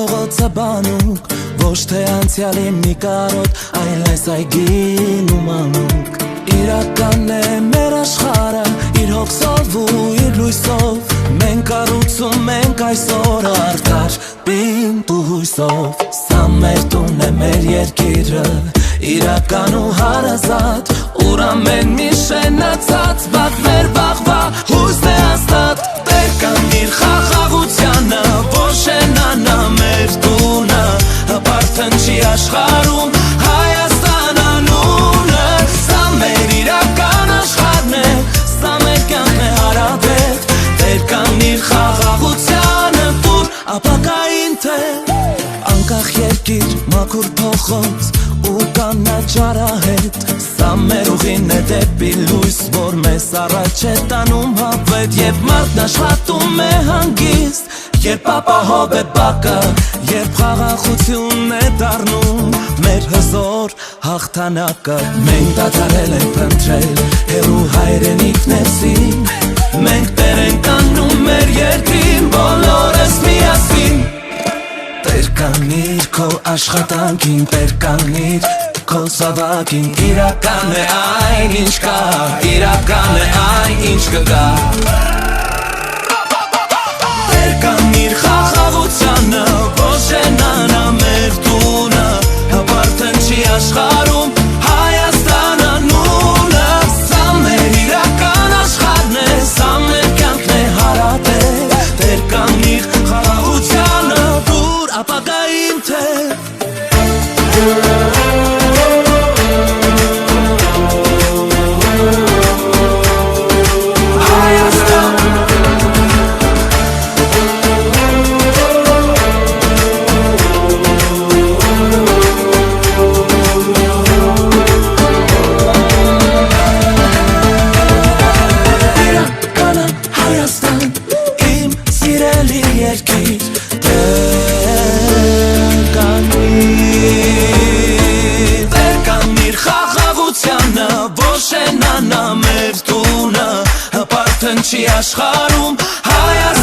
փողոցը բանուկ Ոչ թե անցյալի մի կարոտ Այլ այս այգին ու մանուկ Իրական է մեր աշխարհը Իր հոգսով ու իր լույսով Մենք կառուցում ենք այսօր արդար Պինդ ու հույսով Սա մեր տունն է մեր երկիրը Իրական ու հարազատ Ուր ամեն մի շենացած Բակ մեր վաղվա հույսն է հաստատ Տեր կանգիր խաղաղությանը Որ շենանա մեր տունը Հպարթն չի աշխարհում Հայաստան անունը Սա մեր իրական աշխարհն է Սա մեր կյանքն է հարաբերտ Տեր կանգիր խաղաղությանը Որ ապակային թե Անկախ երկիր մաքուր փոխոց ու կանաչարահետ Սա մեր ուղին է դեպի լույս Որ մեզ առաջ է տանում հավետ Եվ մարդն աշխատում է հանգիստ Երբ ապահով է բակը Երբ խաղաղությունն է դառնում Մեր հզոր հաղթանակը Մենք դադարել ենք փնտրել Հեռու հայրենիքներսին Մենք տեր ենք անում մեր երկրին Բոլորս միասին Տեր կանգնիր քո աշխատանքին Տեր կանգնիր քո զավակին Իրական է այն ինչ կա Իրական է այն ինչ կգա Տեր կանգնիր խաղաղությանը Որ շենանա մեր տունը Հպարթն չի աշխարհում Հայաստան անունը Սա մեր իրական աշխարհն է Սա մեր կյանքն է հարաբերտ Տեր կանգնիր խաղաղությանը Որ ապագային թե Չի աշխարհում Հայաստան